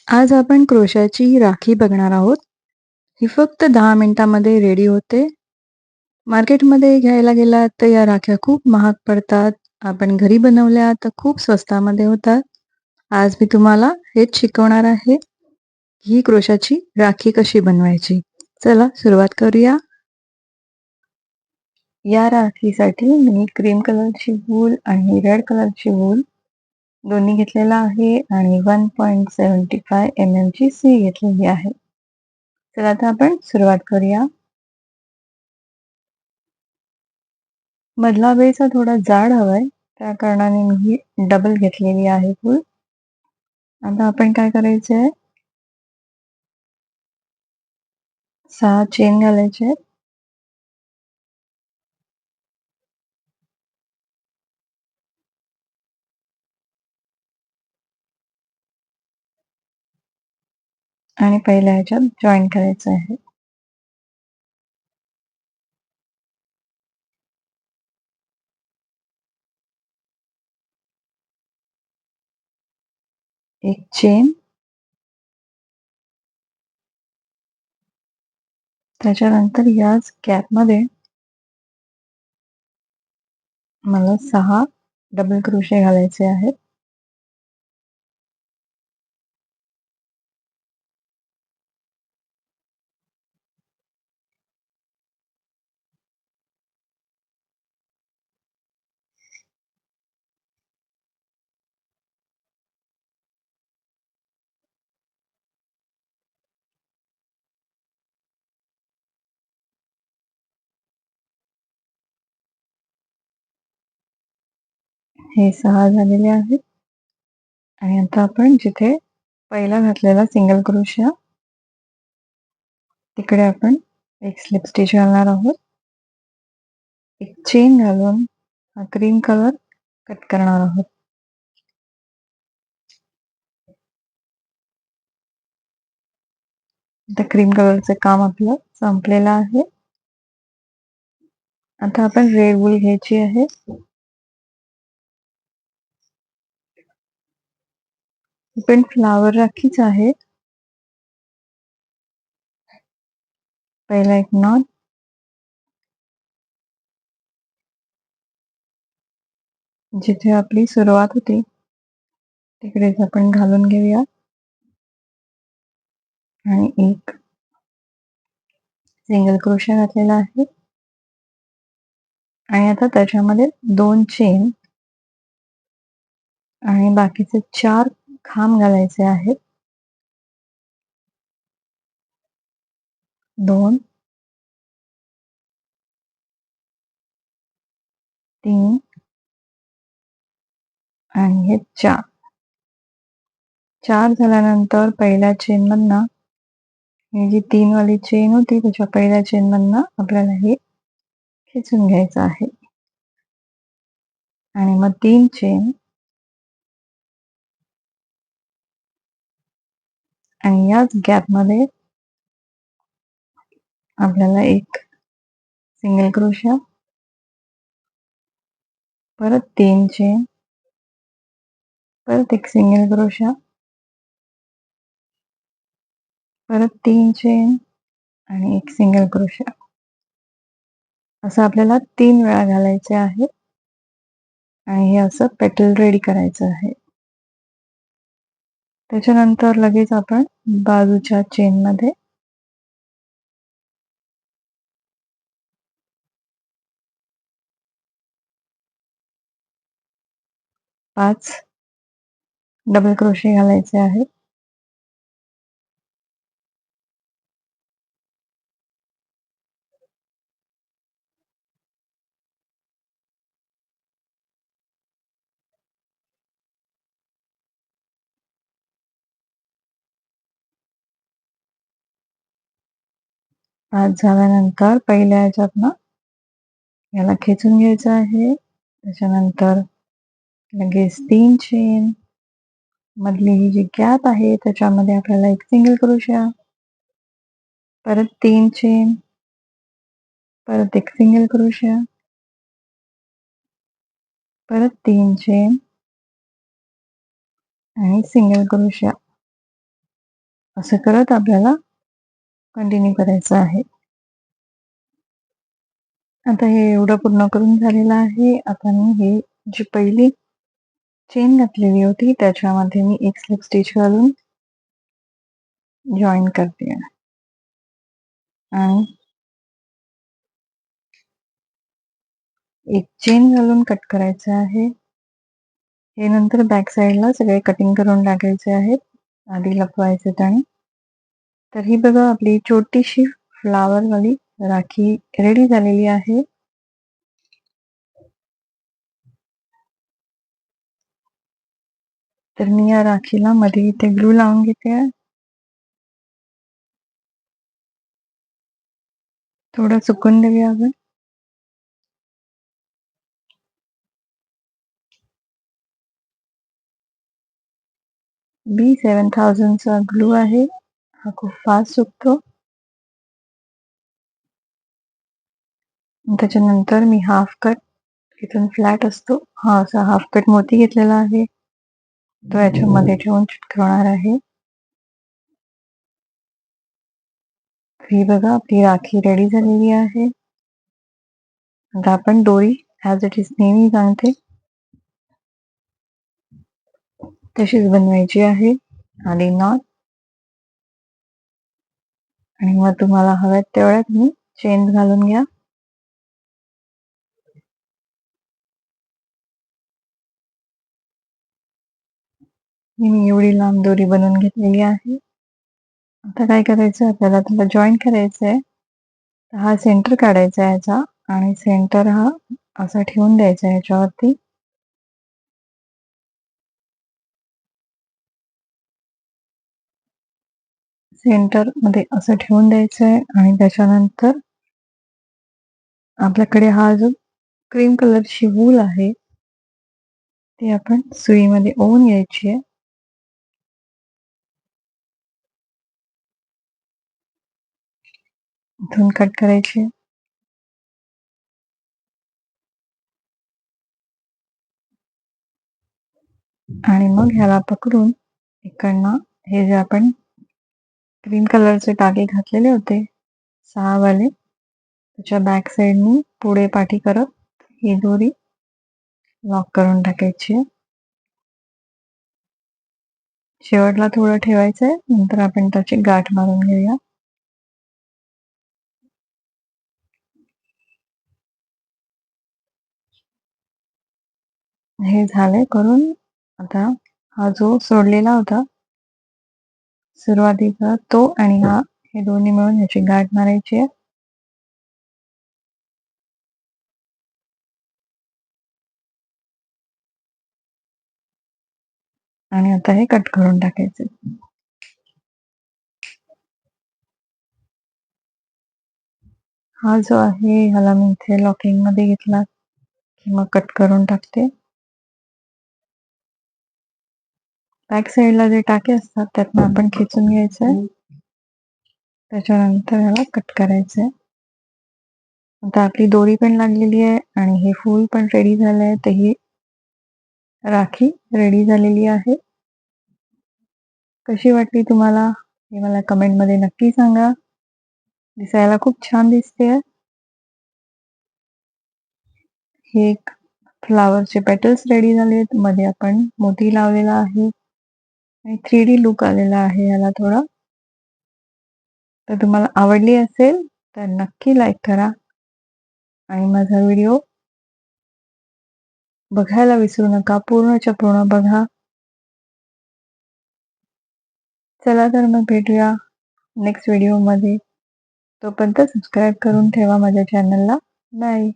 आज आपण क्रोशाची राखी बघणार आहोत. ही फक्त 10 मिनिटांमध्ये रेडी होते. मार्केटमध्ये घ्यायला गेलात तर या राख्या खूप महाग पडतात. आपण घरी बनवल्या तर खूप स्वस्तामध्ये होतात. आज मी तुम्हाला हेच शिकवणार आहे, ही क्रोशाची राखी कशी बनवायची. चला सुरुवात करूया. या राखीसाठी मी क्रीम कलरची वूल आणि रेड कलरची वूल दोन्ही घेतलेला आहे आणि 1.75 mm ची सुई घेतलेली आहे. चला आता आपण सुरुवात करूया. मधला बेस हा थोडा जाड हवाय, त्या कारणाने मी ही डबल घेतलेली आहे वूल. आता आपण काय करायचंय, 6 चेन घालायचे आहेत. आणि पहिल्या ह्याच्यात जॉईन करायचं आहे. एक चेन, त्याच्यानंतर याच गॅपमध्ये मला 6 डबल क्रोशे घालायचे आहेत. हे 6 झालेले आहेत. आणि आता आपण जिथे पहिला घातलेला सिंगल क्रोशिया तिकडे आपण एक स्लिप स्टिच घालणार आहोत. एक चेन घालून हा क्रीम कलर कट करणार आहोत. आता क्रीम कलरचं काम आपलं संपलेलं आहे. आता आपण रेड वूल घ्यायची आहे. पण फ्लावर राखीच आहे. पहिला एक नॉट, जिथे आपली सुरुवात होती तिकडेच आपण घालून घेऊया आणि एक सिंगल क्रोशा घातलेला आहे. आणि आता त्याच्यामध्ये 2 चेन आणि बाकीचे 4 खांब घालायचे आहेत. 2, 3 आणि हे 4. 4 झाल्यानंतर पहिल्या चेन मधनं ही जी 3 वाली चेन होती त्याच्या पहिल्या चेन मधनं आपल्याला हे खेचून घ्यायचं आहे. आणि मग 3 चेन आणि याच गॅपमध्ये आपल्याला एक सिंगल क्रोशा, परत 3 चेन, परत एक सिंगल क्रोशा, परत 3 चेन आणि एक सिंगल क्रोशा, असं आपल्याला 3 वेळा घालायचे आहे. आणि हे असं पेटल रेडी करायचं आहे. त्याच्यानंतर लगेच आपण बाजूच्या चेन मध्ये 5 डबल क्रोशे घालायचे आहेत. झाल्यानंतर पहिल्या ह्याच्यातनं याला खेचून घ्यायचं आहे. त्याच्यानंतर लगेच 3 चेन, मधली ही जी गॅप आहे त्याच्यामध्ये आपल्याला एक सिंगल क्रोशा, परत 3 चेन, परत एक सिंगल क्रोशा, परत 3 चेन आणि सिंगल क्रोशा, असं करत आपल्याला कंटिन्यू करायचं आहे. आता हे एवढं पूर्ण करून झालेलं आहे. आता मी हे जी पहिली चेन घातलेली होती त्याच्यामध्ये मी एक स्लिप स्टिच घालून जॉईन करते आणि एक चेन घालून कट करायचं आहे. हे नंतर बॅक साईडला सगळे कटिंग करून टाकायचे आहेत, आधी लपवायचे आणि तर ही बघा आपली छोटीशी फ्लावरवाली राखी रेडी झालेली आहे. तर मी या राखीला मध्ये इथे ग्लू लावून घेते आहे. थोडं सुकून देऊया आपण. B7000 चा ग्लू आहे. हा खूप फास्ट सुकतो. त्याच्यानंतर मी हाफ कट इथून फ्लॅट असतो, हा असा हाफ कट मोती घेतलेला आहे, तो याच्यामध्ये ठेवून चिटकवणार आहे. ही बघा आपली राखी रेडी झालेली आहे. आता आपण दोरी ॲज इट इज नेहमी सांगते तशीच बनवायची आहे. आधी नॉट आणि मग तुम्हाला हव्यात तेवढ्या तुम्ही चेन घालून घ्या. मी एवढी लांब दोरी बनवून घेतलेली आहे. आता काय करायचं आपल्याला त्याला जॉईन करायचं आहे. हा सेंटर काढायचा आहे याचा आणि सेंटर हा असा ठेवून द्यायचा आहे ह्याच्यावरती. सेंटर मध्ये असं ठेवून द्यायचं आहे आणि त्याच्यानंतर आपल्याकडे हा जो क्रीम कलरची वूल आहे ती आपण सुईमध्ये ओवून घ्यायची आहे. इथून कट करायची आणि मग ह्याला पकडून इकडनं हे जे आपण क्रीम कलरचे टाके घातलेले होते 6 वाले, त्याच्या बॅक साईडनी पुढे पाठी करत ही दोरी लॉक करून टाकायची आहे. शेवटला थोडं ठेवायचं आहे, नंतर आपण त्याची गाठ मारून घेऊया. हे झालंय करून. आता हा जो सोडलेला होता सुरुवातीचा तो आणि हा हे दोन्ही मिळून ह्याची गाठ मारायची आहे. आणि आता हे कट करून टाकायचे. हा जो आहे ह्याला मी इथे लॉकिंग मध्ये घेतला की मग कट करून टाकते. बॅक साईडला जे टाके असतात त्यातनं आपण खेचून घ्यायचंय, त्याच्यानंतर ह्याला कट करायचंय. आता आपली दोरी पण लागलेली आहे आणि हे फूल पण रेडी झालंय, तर ही राखी रेडी झालेली आहे. कशी वाटली तुम्हाला हे मला कमेंट मध्ये नक्की सांगा. दिसायला खूप छान दिसते. हे एक फ्लावरचे पेटल्स रेडी झालेत, मध्ये आपण मोती लावलेला आहे आणि 3D लुक आलेला आहे याला थोडा. तर तुम्हाला आवडली असेल तर नक्की लाईक करा आणि माझा व्हिडिओ बघायला विसरू नका. पूर्णच्या पूर्ण बघा. चला तर मग भेटूया नेक्स्ट व्हिडिओमध्ये. तोपर्यंत सबस्क्राईब करून ठेवा माझ्या चॅनलला. बाय.